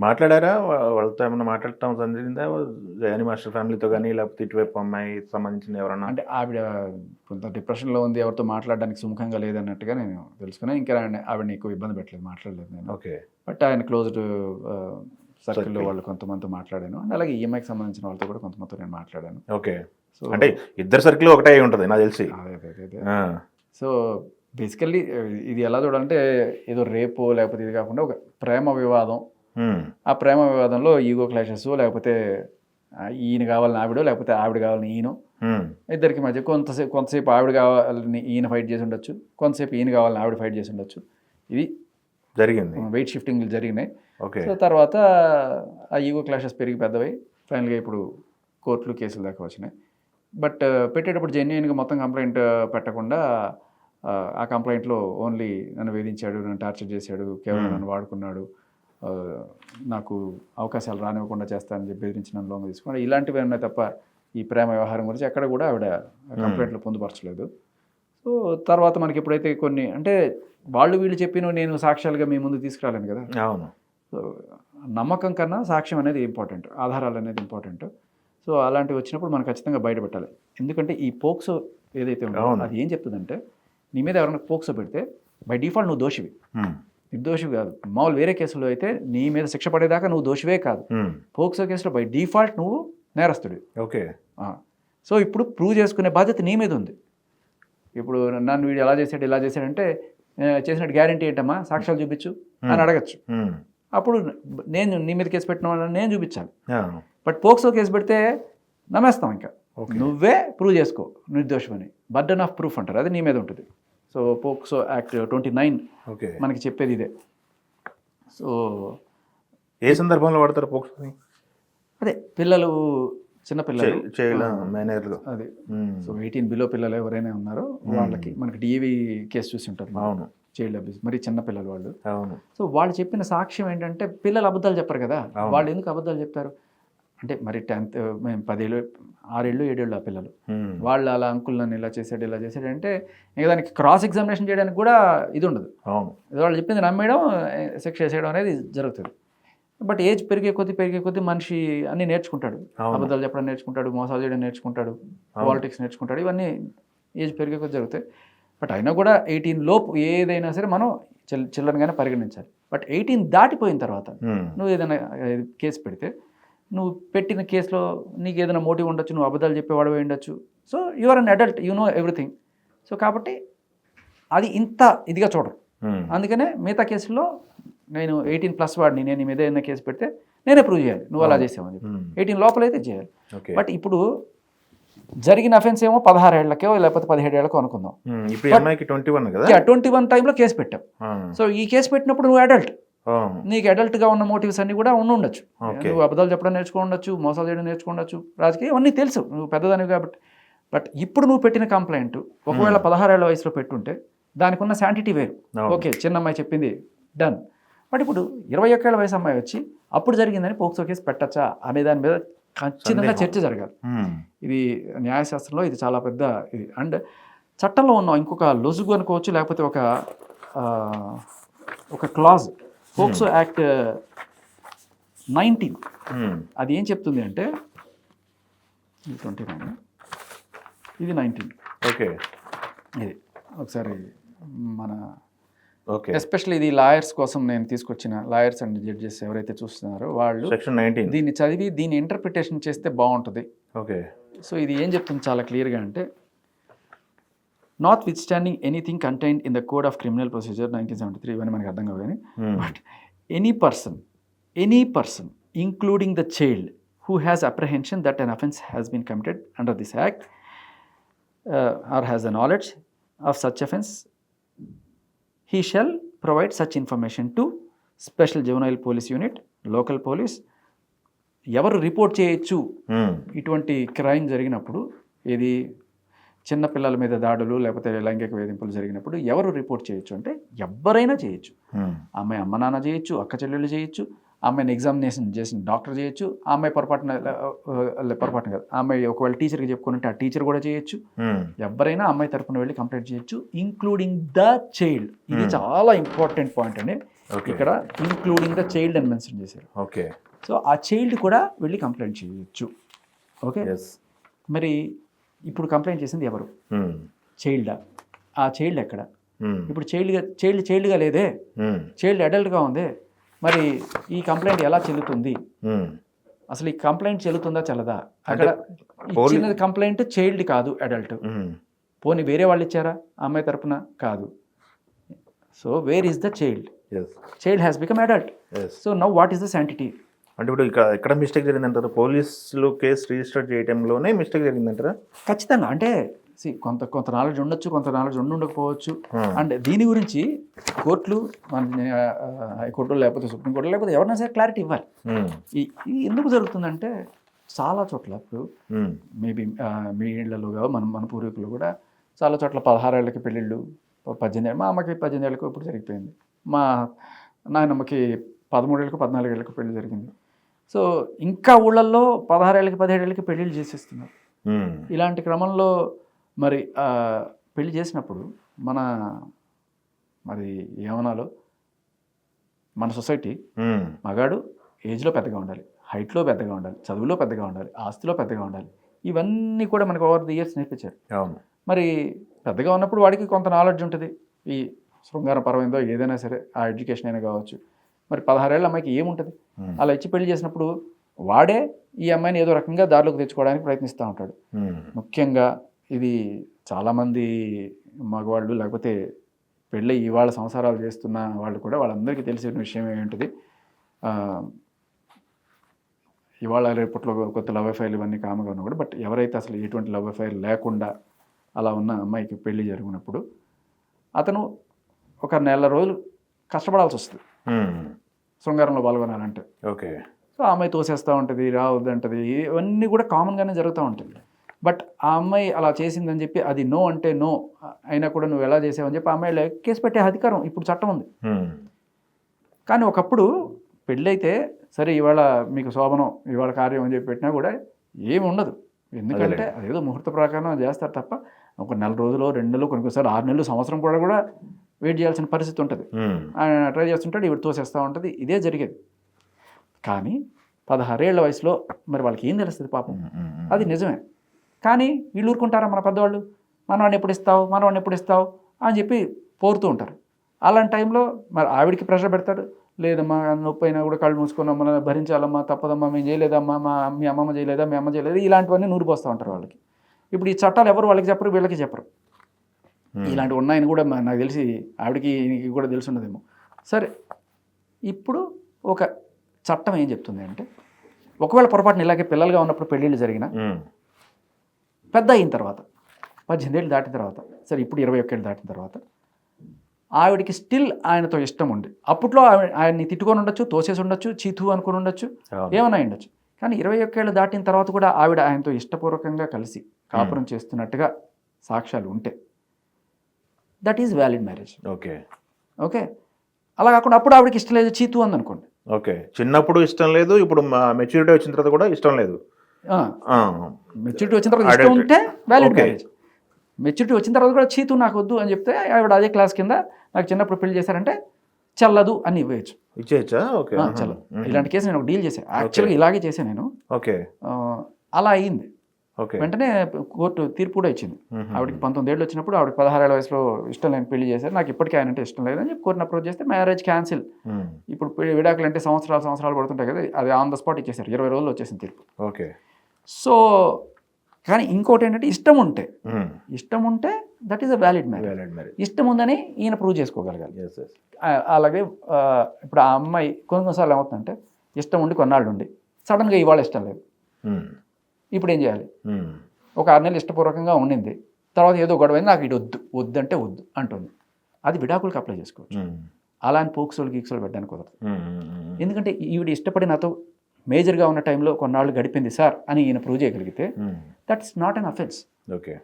మాట్లాడారా? వాళ్ళతో ఏమన్నా మాట్లాడటం జరిగిందా? జానీ మాస్టర్ ఫ్యామిలీతో గాని, లేకపోతే ఇటువైపు అమ్మాయికి సంబంధించిన ఎవరన్నా? అంటే ఆవిడ కొంత డిప్రెషన్‌లో ఉంది. ఎవరితో మాట్లాడడానికి సుముఖంగా లేదన్నట్టుగా నేను తెలుసుకున్నాను. ఇంకా ఆవిడని ఎక్కువ ఇబ్బంది పెట్టలేదు. మాట్లాడలేదు నేను. ఓకే. బట్ ఆయన క్లోజ్డ్ సర్కిల్‌లో సర్కిల్. వాళ్ళు కొంతమందితో మాట్లాడాను. అండ్ అలాగే ఈఎంఐకి సంబంధించిన వాళ్ళతో కూడా కొంతమందితో నేను మాట్లాడాను. ఓకే. సో అంటే ఇద్దరి సర్కిల్ ఒకటే అయి ఉంటది నాకు తెలిసి. అదే. ఆ! సో బేసికల్లీ ఇది ఎలా చూడాలంటే ఏదో రేపో లేకపోతే ఇది కాకుండా ఒక ప్రేమ వివాదం. హ్మ్. ఆ ప్రేమ వివాదంలో ఈగో క్లాషెస్ లేకపోతే ఈయన కావాలని ఆవిడో లేకపోతే ఆవిడ కావాలని ఈయనో హ్మ్. ఇద్దరికి మధ్య కొంతసేపు ఆవిడ కావాలని ఈయన ఫైట్ చేసి ఉండొచ్చు, కొంతసేపు ఈయన కావాలని ఆవిడ ఫైట్ చేసి ఉండొచ్చు. ఇది జరిగింది. వెయిట్ షిఫ్టింగ్లు జరిగినాయి. ఓకే. సో తర్వాత ఆ ఈగో క్లాషెస్ పెరిగి పెద్దవై ఫైనల్గా ఇప్పుడు కోర్టులు కేసులు దాకా వచ్చినాయి. బట్ పెట్టేటప్పుడు జెన్యున్గా మొత్తం కంప్లైంట్ పెట్టకుండా ఆ కంప్లైంట్లో ఓన్లీ నన్ను వేధించాడు, నన్ను టార్చర్ చేశాడు, కేవలం నన్ను వాడుకున్నాడు, నాకు అవకాశాలు రానివ్వకుండా చేస్తానని చెప్పి బెదిరించి నన్ను లోన్ తీసుకోండి, ఇలాంటివి ఉన్నాయి తప్ప ఈ ప్రేమ వ్యవహారం గురించి ఎక్కడ కూడా ఆవిడ కంప్లైంట్లో పొందుపరచలేదు. సో తర్వాత మనకి ఎప్పుడైతే కొన్ని అంటే వాళ్ళు వీళ్ళు చెప్పిన నేను సాక్ష్యాలుగా మీ ముందు తీసుకురాలేను కదా. అవును. సో నమ్మకం కన్నా సాక్ష్యం అనేది ఇంపార్టెంట్, ఆధారాలు అనేది ఇంపార్టెంట్. సో అలాంటివి వచ్చినప్పుడు మనం ఖచ్చితంగా బయటపెట్టాలి. ఎందుకంటే ఈ పోక్సో ఏదైతే ఉందో అది ఏం చెప్తుందంటే నీ మీద ఎవరైనా పోక్సో పెడితే బై డిఫాల్ట్ నువ్వు దోషివి, నిర్దోషివి కాదు. మామూలు వేరే కేసులో అయితే నీ మీద శిక్ష పడేదాకా నువ్వు దోషివే కాదు. పోక్సో కేసులో బై డిఫాల్ట్ నువ్వు నేరస్తుడివి. ఓకే. సో ఇప్పుడు ప్రూవ్ చేసుకునే బాధ్యత నీ మీద ఉంది. ఇప్పుడు నన్ను వీడు ఎలా చేశాడు ఇలా చేశాడంటే చేసినట్టు గ్యారంటీ ఏంటమ్మా, సాక్ష్యాలు చూపించు అని అడగచ్చు. అప్పుడు నేను నీ మీద కేసు పెట్టిన వాళ్ళని నేను చూపించాలి. బట్ పోక్సో కేసు పెడితే నమ్మేస్తాం, ఇంకా నువ్వే ప్రూవ్ చేసుకో నిర్దోషమని. బర్డన్ ఆఫ్ ప్రూఫ్ అంటారు, అది నీ మీద ఉంటుంది. సో పోక్సో యాక్ట్ 29 మనకి చెప్పేది ఇదే. సో ఏ సందర్భంలో వాడతారు పోక్సోని? అదే పిల్లలు, చిన్న పిల్లలు, అది సో 18 బిలో పిల్లలు ఎవరైనా ఉన్నారో వాళ్ళకి మనకి డిఏవి కేసు చూసి ఉంటారు. అవును. చైల్డ్ అబ్యూస్, మరి చిన్న పిల్లలు వాళ్ళు. అవును. సో వాళ్ళు చెప్పిన సాక్ష్యం ఏంటంటే పిల్లలు అబద్ధాలు చెప్పరు కదా. వాళ్ళు ఎందుకు అబద్ధాలు చెప్తారు అంటే మరి 10th మేము 10 ఏళ్ళు 6 ఏళ్ళు 7 ఏళ్ళు ఆ పిల్లలు వాళ్ళు అలా అంకుల్ నన్ను ఇలా చేశాడు అంటే ఇంకా దానికి క్రాస్ ఎగ్జామినేషన్ చేయడానికి కూడా ఇది ఉండదు. అవును. వాళ్ళు చెప్పింది నమ్మేయడం, శిక్ష చేసేయడం అనేది జరుగుతుంది. బట్ ఏజ్ పెరిగే కొద్దీ మనిషి అన్నీ నేర్చుకుంటాడు. అబద్ధాలు చెప్పడం నేర్చుకుంటాడు, మోసాలు చేయడం నేర్చుకుంటాడు, పాలిటిక్స్ నేర్చుకుంటాడు, ఇవన్నీ ఏజ్ పెరిగే కొద్దీ జరుగుతాయి. బట్ అయినా కూడా 18 లోపు ఏదైనా సరే మనం చిల్లరగానే పరిగణించాలి. బట్ 18 దాటిపోయిన తర్వాత నువ్వు ఏదైనా కేసు పెడితే నువ్వు పెట్టిన కేసులో నీకు ఏదైనా మోటివ్ ఉండొచ్చు, నువ్వు అబద్ధాలు చెప్పేవాడు ఉండొచ్చు. So you are an adult, you know everything. So కాబట్టి అది ఇంత ఇదిగా చూడరు. అందుకనే మిగతా కేసుల్లో నేను 18+ వాడిని, నేను నీ మీద ఏదైనా కేసు పెడితే నేనే ప్రూవ్ చేయాలి నువ్వు అలా చేసావని. 18 లోపలైతే చేయాలి. బట్ ఇప్పుడు జరిగిన అఫెన్స్ ఏమో 16 ఏళ్లకో లేకపోతే 17 ఏళ్లకో అనుకుందాం. 21 టైంలో కేసు పెట్టావు. సో ఈ కేసు పెట్టినప్పుడు నువ్వు అడల్ట్, నీకు అడల్ట్గా ఉన్న మోటివ్స్ అన్నీ కూడా ఉండొచ్చు. నువ్వు అబద్ధాలు చెప్పడం నేర్చుకోండొచ్చు, మోసాలు చేయడం నేర్చుకోండొచ్చు, రాజకీయం అన్నీ తెలుసు, నువ్వు పెద్దదానివి కాబట్టి. బట్ ఇప్పుడు నువ్వు పెట్టిన కంప్లైంట్ ఒకవేళ 16 ఏళ్ల వయసులో పెట్టుంటే దానికి ఉన్న శాంటిటీ వేరు. ఓకే, చిన్న అమ్మాయి చెప్పింది డన్. బట్ ఇప్పుడు 21 ఏళ్ల వయసు అమ్మాయి వచ్చి అప్పుడు జరిగిందని పోక్సో కేసు పెట్టచ్చా అనే దాని మీద ఖచ్చితంగా చర్చ జరగాలి. ఇది న్యాయశాస్త్రంలో ఇది చాలా పెద్ద ఇది. అండ్ చట్టంలో ఉన్న ఇంకొక లొసుగు అనుకోవచ్చు, లేకపోతే ఒక క్లాజ్ పోక్సో యాక్ట్ 19 అది ఏం చెప్తుంది అంటే 29 ఇది 19. ఓకే. ఇది ఒకసారి మన ఎస్పెషల్లీ ఇది లాయర్స్ కోసం నేను తీసుకొచ్చిన, లాయర్స్ అండ్ జడ్జెస్ ఎవరైతే చూస్తున్నారో వాళ్ళు దీన్ని చదివి దీన్ని ఇంటర్ప్రిటేషన్ చేస్తే బాగుంటుంది. ఓకే. సో ఇది ఏం చెప్తుంది చాలా క్లియర్గా అంటే, notwithstanding anything contained in the code of criminal procedure 1973 ఇవన్నీ మనకు అర్థం కావు కానీ, but any person including the child who has apprehension that an offence has been committed under this act or has the knowledge of such offence he shall provide such information to special juvenile police unit, local police. ఎవరు report చేయొచ్చు ఇటువంటి crime జరిగినప్పుడు, ఇది చిన్న పిల్లల మీద దాడులు లేకపోతే లైంగిక వేధింపులు జరిగినప్పుడు ఎవరు రిపోర్ట్ చేయొచ్చు అంటే ఎవరైనా చేయొచ్చు. అమ్మాయి అమ్మ నాన్న చేయొచ్చు, అక్క చెల్లెళ్ళు చేయొచ్చు, అమ్మాయిని ఎగ్జామినేషన్ చేసిన డాక్టర్ చేయొచ్చు, ఆ అమ్మాయి పొరపాటున కాదు, ఆ అమ్మాయి ఒకవేళ టీచర్కి చెప్పుకుంటే ఆ టీచర్ కూడా చేయొచ్చు. ఎవరైనా అమ్మాయి తరపున వెళ్ళి కంప్లైంట్ చేయొచ్చు, ఇంక్లూడింగ్ ద చైల్డ్. ఇది చాలా ఇంపార్టెంట్ పాయింట్ అండి. Okay. ఇక్కడ ఇంక్లూడింగ్ ద చైల్డ్ అని మెన్షన్ చేశారు. ఓకే. సో ఆ చైల్డ్ కూడా వెళ్ళి కంప్లైంట్ చేయొచ్చు. Okay, yes. మరి ఇప్పుడు కంప్లైంట్ చేసింది ఎవరు? చైల్డా? ఆ చైల్డ్ ఎక్కడ? ఇప్పుడు చైల్డ్గా లేదే, చైల్డ్ అడల్ట్గా ఉంది. మరి ఈ కంప్లైంట్ ఎలా చెల్లుతుంది? అసలు ఈ కంప్లైంట్ చెల్లుతుందా చెల్లదా? అక్కడ ఇచ్చినది కంప్లైంట్ చైల్డ్ కాదు, అడల్ట్. పోనీ వేరే వాళ్ళు ఇచ్చారా ఆ అమ్మాయి తరపున? కాదు. So where is the child? Child has become adult. So now what is the sanctity? అంటే ఇప్పుడు ఎక్కడ మిస్టేక్ జరిగిందంటారు? పోలీసులు కేసు రిజిస్టర్ చేయడంలోనే మిస్టేక్ జరిగిందంటారా? ఖచ్చితంగా. అంటే కొంత నాలెడ్జ్ ఉండొచ్చు, కొంత నాలెడ్జ్ ఉండకపోవచ్చు. అండ్ దీని గురించి కోర్టులు, మన హైకోర్టులు లేకపోతే సుప్రీంకోర్టులు లేకపోతే ఎవరైనా సరే క్లారిటీ ఇవ్వాలి. ఇది ఎందుకు జరుగుతుందంటే చాలా చోట్ల ఇప్పుడు మేబీ మీ ఇళ్లలో మన పూర్వీకులు కూడా చాలా చోట్ల 16 ఏళ్ళకి పెళ్ళిళ్ళు, 18 ఏళ్ళు. మా అమ్మకి 18 ఏళ్ళకు ఇప్పుడు జరిగిపోయింది. మా నాయనమ్మకి 13 ఏళ్ళకు 14 ఏళ్ళకు పెళ్లి జరిగింది. సో ఇంకా ఊళ్ళల్లో 16 ఏళ్ళకి 17 ఏళ్ళకి పెళ్ళిళ్ళు చేసేస్తున్నారు. ఇలాంటి క్రమంలో మరి పెళ్లి చేసినప్పుడు మరి ఏమనాలో మన సొసైటీ మగాడు ఏజ్లో పెద్దగా ఉండాలి, హైట్లో పెద్దగా ఉండాలి, చదువులో పెద్దగా ఉండాలి, ఆస్తిలో పెద్దగా ఉండాలి. ఇవన్నీ కూడా మనకు ఓవర్ ది ఇయర్స్ నేర్పించారు. మరి పెద్దగా ఉన్నప్పుడు వాడికి కొంత నాలెడ్జ్ ఉంటుంది. ఈ శృంగార పరమైందో ఏదైనా సరే, ఆ ఎడ్యుకేషన్ అయినా కావచ్చు. మరి 16 ఏళ్ళ అమ్మాయికి ఏముంటుంది? అలా ఇచ్చి పెళ్లి చేసినప్పుడు వాడే ఈ అమ్మాయిని ఏదో రకంగా దారిలోకి తెచ్చుకోవడానికి ప్రయత్నిస్తూ ఉంటాడు. ముఖ్యంగా ఇది చాలామంది మగవాళ్ళు లేకపోతే పెళ్ళి ఇవాళ సంసారాలు చేస్తున్న వాళ్ళు కూడా వాళ్ళందరికీ తెలిసిన విషయం ఏంటిది, ఇవాళ రేపట్లో కొత్త లవ్ అఫైర్లు ఇవన్నీ కామగా ఉన్నా కూడా, బట్ ఎవరైతే అసలు ఎటువంటి లవ్ అఫైర్ లేకుండా అలా ఉన్న అమ్మాయికి పెళ్లి జరిగినప్పుడు అతను ఒక నెల రోజులు కష్టపడాల్సి వస్తుంది శృంగారంలో పాల్గొనాలంటే. ఓకే. సో ఆ అమ్మాయి తోసేస్తూ ఉంటుంది, రావద్దంటది, ఇవన్నీ కూడా కామన్గానే జరుగుతూ ఉంటుంది. బట్ ఆ అమ్మాయి అలా చేసిందని చెప్పి అది నో అంటే నో అయినా కూడా నువ్వు ఎలా చేసావని చెప్పి ఆ అమ్మాయి కేసు పెట్టే అధికారం ఇప్పుడు చట్టం ఉంది. కానీ ఒకప్పుడు పెళ్ళైతే సరే ఇవాళ మీకు శోభనం, ఇవాళ కార్యం అని చెప్పి పెట్టినా కూడా ఏమి ఉండదు. ఎందుకంటే అదేదో ముహూర్త ప్రకారం చేస్తారు తప్ప ఒక నెల రోజులు, 2 నెలలు, కొన్నిసార్లు 6 నెలలు, సంవత్సరం కూడా వెయిట్ చేయాల్సిన పరిస్థితి ఉంటుంది. ఆయన ట్రై చేస్తుంటాడు, ఇవి తోసేస్తూ ఉంటుంది. ఇదే జరిగేది. కానీ 16 ఏళ్ల వయసులో మరి వాళ్ళకి ఏం తెలుస్తుంది పాపం? అది నిజమే. కానీ వీళ్ళు ఊరుకుంటారా మన పెద్దవాళ్ళు? మనవాడిని ఎప్పుడు ఇస్తావు అని చెప్పి పోరుతూ ఉంటారు. అలాంటి టైంలో మరి ఆవిడికి ప్రెషర్ పెడతాడు, లేదమ్మా నొప్పి అయినా కూడా కళ్ళు మూసుకున్నాం, మనం భరించాలమ్మా, తప్పదమ్మా, మేము చేయలేదమ్మా, మీ అమ్మమ్మ చేయలేదా, మీ అమ్మ చేయలేదు, ఇలాంటివన్నీ నూరిపోస్తూ ఉంటారు వాళ్ళకి. ఇప్పుడు ఈ చట్టాలు ఎవరు వాళ్ళకి చెప్పరు, వీళ్ళకి చెప్పరు. ఇలాంటివి ఉన్నాయని కూడా నాకు తెలిసి ఆవిడకి కూడా తెలిసి ఉన్నదేమో. సరే, ఇప్పుడు ఒక చట్టం ఏం చెప్తుంది అంటే, ఒకవేళ పొరపాటున ఇలాగే పిల్లలుగా ఉన్నప్పుడు పెళ్ళిళ్ళు జరిగిన పెద్ద అయిన తర్వాత 18 ఏళ్ళు దాటిన తర్వాత, సరే ఇప్పుడు 21 ఏళ్ళు దాటిన తర్వాత ఆవిడికి స్టిల్ ఆయనతో ఇష్టం ఉంది. అప్పట్లో ఆయన్ని తిట్టుకొని ఉండొచ్చు, తోసేసి ఉండొచ్చు, చీతు అనుకుని ఉండొచ్చు, ఏమన్నా ఉండొచ్చు. కానీ 21 ఏళ్ళు దాటిన తర్వాత కూడా ఆవిడ ఆయనతో ఇష్టపూర్వకంగా కలిసి కాపురం చేస్తున్నట్టుగా సాక్ష్యాలు ఉంటే that is valid marriage. Okay. అలా కాకుండా అప్పుడు ఆవిడకి ఇష్టం లేదు, చీతు అందనుకోండి. ఓకే. చిన్నప్పుడు ఇష్టం లేదు, ఇప్పుడు మెచ్యూరిటీ వచ్చిన తర్వాత కూడా ఇష్టం లేదు. మెచ్యూరిటీ వచ్చిన తర్వాత ఇష్టం ఉంటే వ్యాలిడ్ మ్యారేజ్. మెచ్యూరిటీ వచ్చిన తర్వాత కూడా చీతు నాకు వద్దు అని చెప్తే ఆవిడ అదే క్లాస్ కింద నాకు చిన్నప్పుడు పెళ్లి చేశారంటే చెల్లదు అని ఇవ్వచ్చు. ఇచ్చేయచ్చా? ఓకే. చల్లదు. ఇలాంటి కేసు నేను ఒక డీల్ చేశాను. యాక్చువల్గా ఇలాగే చేశాను నేను. ఓకే. అలా అయింది. వెంటనే కోర్టు తీర్పు కూడా ఇచ్చింది. ఆవిడకి 19 ఏళ్ళు వచ్చినప్పుడు ఆవిడకి 16 ఏళ్ళ వయసులో ఇష్టం లేని పెళ్లి చేశారు, నాకు ఇప్పటికీ ఆయన అంటే ఇష్టం లేదని చెప్పి కోర్టుని అప్రోచ్ చేస్తే మ్యారేజ్ క్యాన్సిల్. ఇప్పుడు విడాకులు అంటే సంవత్సరాలు పడుతుంటాయి కదా, అది ఆన్ ద స్పాట్ ఇచ్చేసారు. 20 రోజుల్లో వచ్చేసింది తీర్పు. ఓకే. సో కానీ ఇంకోటి ఏంటంటే ఇష్టం ఉంటే that is a valid marriage. ఇష్టం ఉందని ఈయన ప్రూవ్ చేసుకోగలగాలి. అలాగే ఇప్పుడు ఆ అమ్మాయి కొన్నిసార్లు ఏమవుతుందంటే ఇష్టం ఉండి కొన్నాళ్ళు ఉండి సడన్గా ఇవాళ ఇష్టం లేదు. ఇప్పుడు ఏం చేయాలి? ఒక 6 నెలలు ఇష్టపూర్వకంగా ఉండింది, తర్వాత ఏదో గొడవైంది, నాకు ఇటు వద్దంటే వద్దు అంటుంది. అది విడాకులకు అప్లై చేసుకోవచ్చు. అలా అని పోక్సోలు గీక్సోలు పెట్టడానికి కుదరదు. ఎందుకంటే ఈవిడ ఇష్టపడి నాతో మేజర్గా ఉన్న టైంలో కొన్నాళ్ళు గడిపింది సార్ అని ఈయన ప్రూవ్ చేయగలిగితే that's not an offence. Okay.